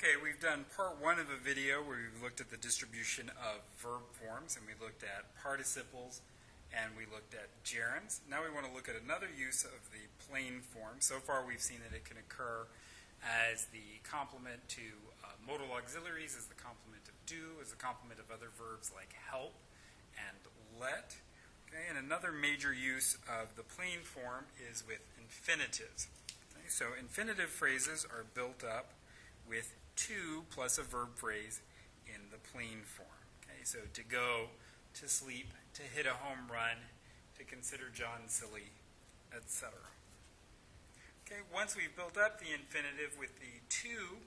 Okay, we've done part one of a video where we've looked at the distribution of verb forms, and we looked at participles, and we looked at gerunds. Now we want to look at another use of the plain form. So far we've seen that it can occur as the complement to modal auxiliaries, as the complement of do, as the complement of other verbs like help and let. Okay, and another major use of the plain form is with infinitives. Okay, so infinitive phrases are built up with to plus a verb phrase in the plain form. Okay, so to go, to sleep, to hit a home run, to consider John silly, etc. Okay, once we've built up the infinitive with the to,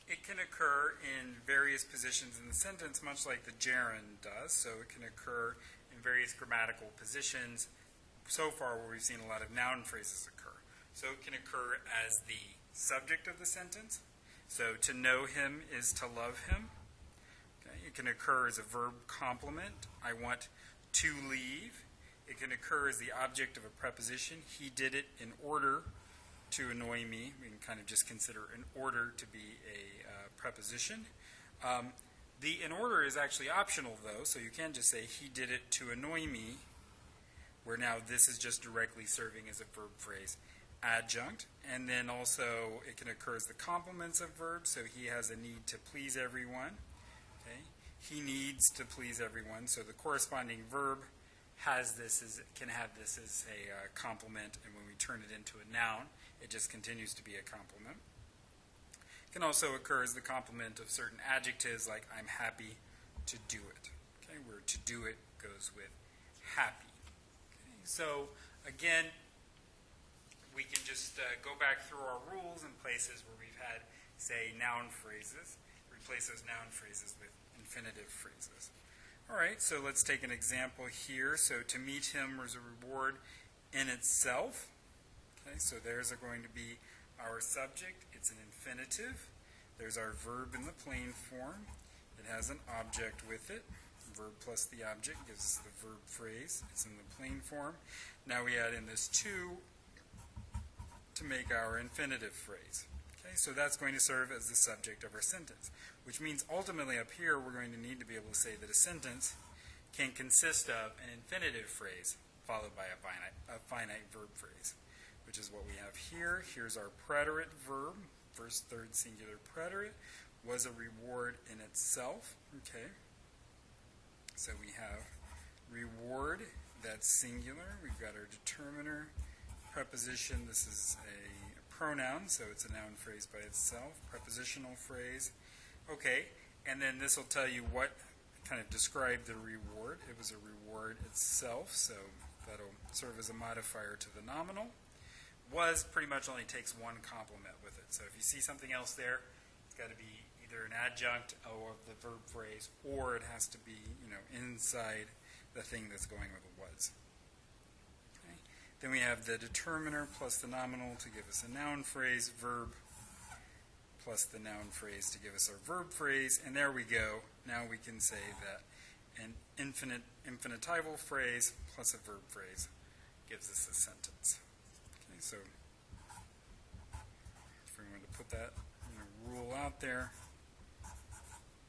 it can occur in various positions in the sentence, much like the gerund does. So it can occur in various grammatical positions. So far, where we've seen a lot of noun phrases occur. So it can occur as the subject of the sentence. So to know him is to love him. Okay. It can occur as a verb complement. I want to leave. It can occur as the object of a preposition. He did it in order to annoy me. We can kind of just consider in order to be a preposition. The in order is actually optional, though, so you can just say he did it to annoy me, where now this is just directly serving as a verb phrase adjunct. And then also it can occur as the complements of verbs, so he has a need to please everyone. Okay? He needs to please everyone, so the corresponding verb has this can have this as a complement, and when we turn it into a noun, it just continues to be a complement. It can also occur as the complement of certain adjectives, like I'm happy to do it. Okay? Where to do it goes with happy. Okay? So again, we can just go back through our rules in places where we've had, say, noun phrases, replace those noun phrases with infinitive phrases. All right, so let's take an example here. So to meet him was a reward in itself. Okay, so there's going to be our subject. It's an infinitive. There's our verb in the plain form. It has an object with it. Verb plus the object gives us the verb phrase. It's in the plain form. Now we add in this to make our infinitive phrase. Okay, so that's going to serve as the subject of our sentence, which means ultimately up here we're going to need to be able to say that a sentence can consist of an infinitive phrase followed by a finite verb phrase, which is what we have here. Here's our preterite verb, first, third singular preterite, was a reward in itself. Okay, so we have reward, that's singular. We've got our determiner, preposition, this is a pronoun, so it's a noun phrase by itself, prepositional phrase. Okay, and then this will tell you what kind of described the reward. It was a reward itself, so that'll serve as a modifier to the nominal. Was pretty much only takes one complement with it. So if you see something else there, it's got to be either an adjunct of the verb phrase, or it has to be, inside the thing that's going with the was. Okay. Then we have the determiner plus the nominal to give us a noun phrase, verb plus the noun phrase to give us our verb phrase, and there we go. Now we can say that an infinitival phrase plus a verb phrase gives us a sentence. Okay, so if we wanted to put that rule out there,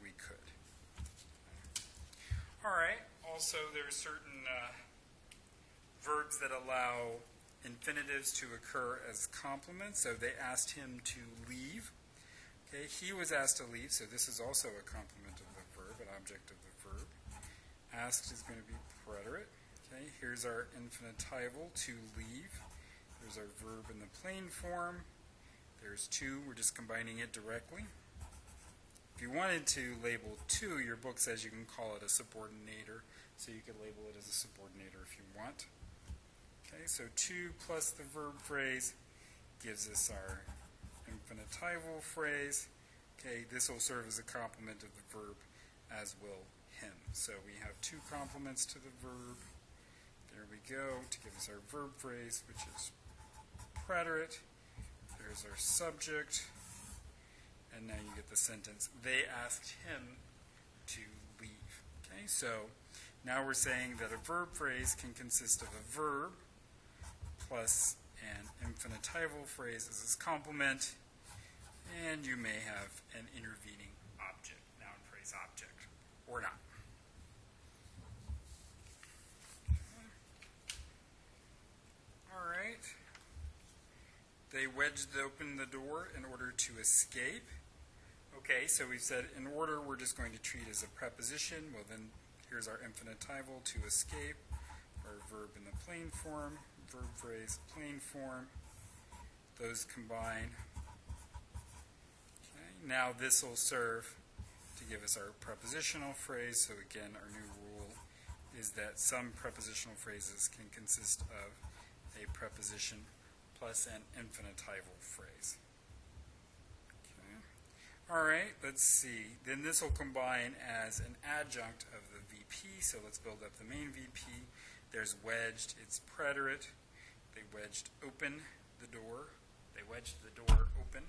we could. All right, also there's certain verbs that allow infinitives to occur as complements. So they asked him to leave. Okay, he was asked to leave, so this is also a complement of the verb, an object of the verb. Asked is going to be preterite. Okay, here's our infinitival, to leave. There's our verb in the plain form. There's to, we're just combining it directly. If you wanted to label to, your book says you can call it a subordinator, so you could label it as a subordinator if you want. Okay, so to plus the verb phrase gives us our infinitival phrase. Okay, this will serve as a complement of the verb, as will him. So we have two complements to the verb. There we go, to give us our verb phrase, which is preterite. There's our subject. And now you get the sentence, they asked him to leave. Okay, so now we're saying that a verb phrase can consist of a verb plus an infinitival phrase as its complement, And you may have an intervening object, noun phrase object, or not. All right. They wedged open the door in order to escape. Okay, so we've said in order we're just going to treat as a preposition. Well, then here's our infinitival, to escape, our verb in the plain form, verb phrase, plain form. Those combine. Okay, now this will serve to give us our prepositional phrase. So again, our new rule is that some prepositional phrases can consist of a preposition plus an infinitival phrase. Okay. All right, let's see. Then this will combine as an adjunct of the VP. So let's build up the main VP. There's wedged, it's preterite. They wedged open the door. They wedged the door open.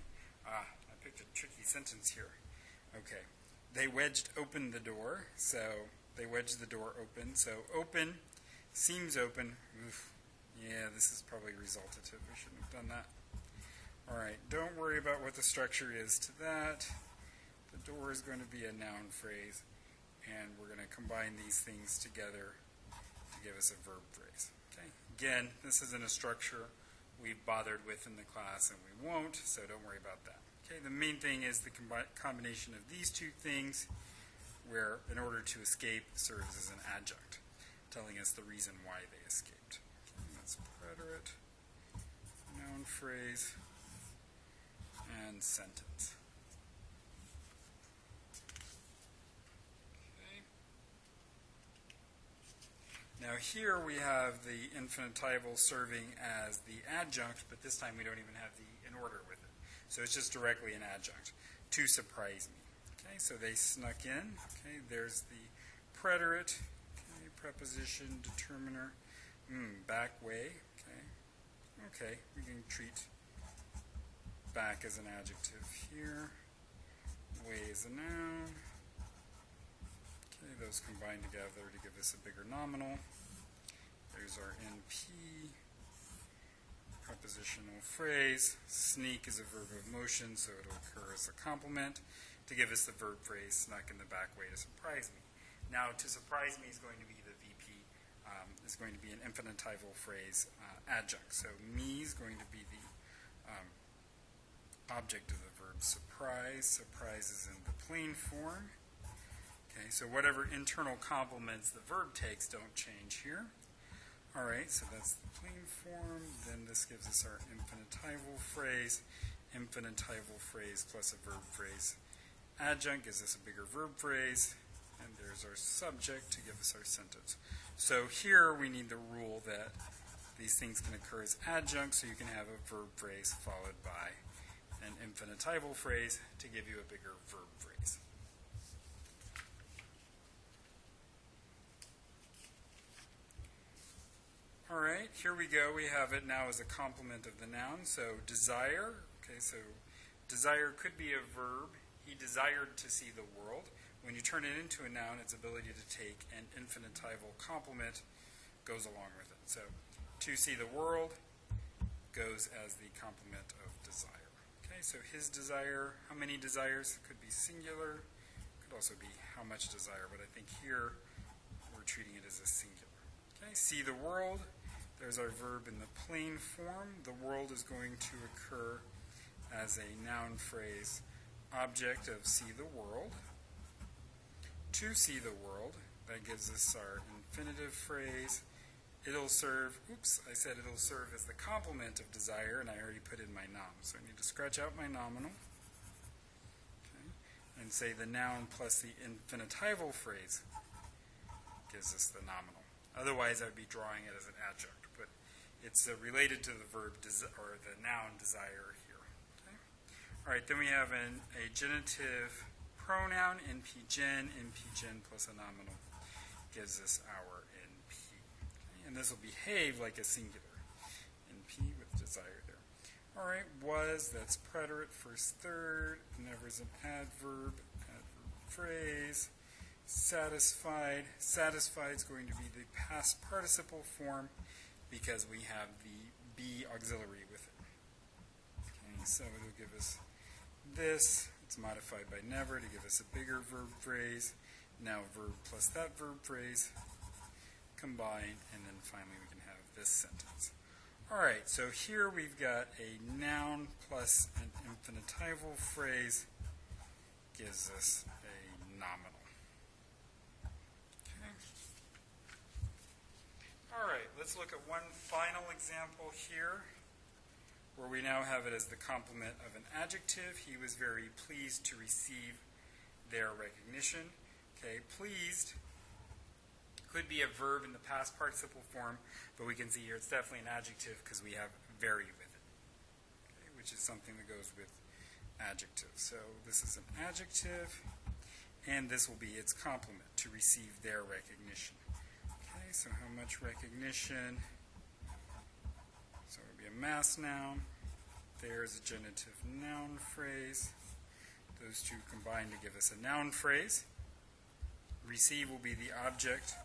I picked a tricky sentence here. Okay. They wedged open the door. So they wedged the door open. So open seems open. Oof. Yeah, this is probably resultative. We shouldn't have done that. All right. Don't worry about what the structure is to that. The door is going to be a noun phrase. And we're going to combine these things together to give us a verb phrase. Okay. Again, this isn't a structure we've bothered with in the class, and we won't, so don't worry about that. Okay, the main thing is the combination of these two things, where in order to escape serves as an adjunct, telling us the reason why they escaped. Okay, that's preterite, noun phrase, and sentence. Now here we have the infinitival serving as the adjunct, but this time we don't even have the in order with it. So it's just directly an adjunct, to surprise me. Okay, so they snuck in. Okay, there's the preterite, okay, preposition, determiner, back way. Okay, we can treat back as an adjective here, way as a noun. Okay, those combine together to give us a bigger nominal. There's our NP, prepositional phrase. Sneak is a verb of motion, so it'll occur as a complement to give us the verb phrase, snuck in the back way to surprise me. Now, to surprise me is going to be the VP, is going to be an infinitival phrase adjunct. So me is going to be the object of the verb surprise. Surprise is in the plain form. Okay, so whatever internal complements the verb takes don't change here. All right, so that's the plain form. Then this gives us our infinitival phrase plus a verb phrase. Adjunct gives us a bigger verb phrase, and there's our subject to give us our sentence. So here we need the rule that these things can occur as adjuncts, so you can have a verb phrase followed by an infinitival phrase to give you a bigger verb phrase. All right, here we go. We have it now as a complement of the noun. So desire, okay, so desire could be a verb. He desired to see the world. When you turn it into a noun, its ability to take an infinitival complement goes along with it. So to see the world goes as the complement of desire. Okay, so his desire, how many desires? Could be singular. Could also be how much desire, but I think here we're treating it as a singular. Okay, see the world. There's our verb in the plain form. The world is going to occur as a noun phrase, object of see the world. To see the world, that gives us our infinitive phrase. It'll serve, I said it'll serve as the complement of desire, and I already put in my noun. So I need to scratch out my nominal. Okay, and say the noun plus the infinitival phrase gives us the nominal. Otherwise, I would be drawing it as an adjunct, but it's related to the verb or the noun desire here. Okay? All right, then we have a genitive pronoun, np-gen plus a nominal gives us our np. Okay? And this will behave like a singular, np with desire there. All right, was, that's preterite, first, third, never is an adverb phrase. Satisfied. Satisfied is going to be the past participle form because we have the be auxiliary with it. Okay, so it'll give us this. It's modified by never to give us a bigger verb phrase. Now verb plus that verb phrase combine, and then finally we can have this sentence. All right, so here we've got a noun plus an infinitival phrase gives us a nominal. Okay. All right, let's look at one final example here where we now have it as the complement of an adjective. He was very pleased to receive their recognition. Okay, pleased could be a verb in the past participle form, but we can see here it's definitely an adjective because we have very with it, okay, which is something that goes with adjectives. So this is an adjective, and this will be its complement, to receive their recognition. Okay, so how much recognition? So it would be a mass noun. There's a genitive noun phrase. Those two combine to give us a noun phrase. Receive will be the object,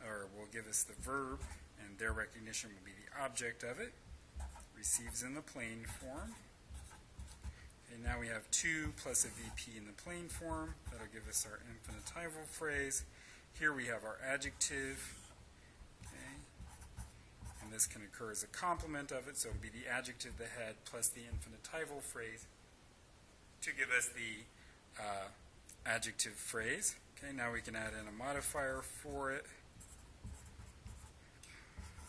or will give us the verb, and their recognition will be the object of it. Receives in the plain form. Okay, now we have to plus a VP in the plain form. That'll give us our infinitival phrase. Here we have our adjective. Okay, and this can occur as a complement of it, so it'll be the adjective, the head, plus the infinitival phrase to give us the adjective phrase. Okay, now we can add in a modifier for it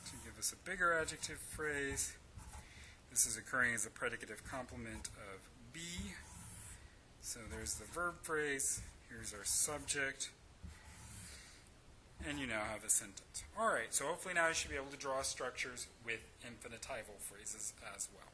to give us a bigger adjective phrase. This is occurring as a predicative complement of be. So there's the verb phrase. Here's our subject. And you now have a sentence. All right, so hopefully now you should be able to draw structures with infinitival phrases as well.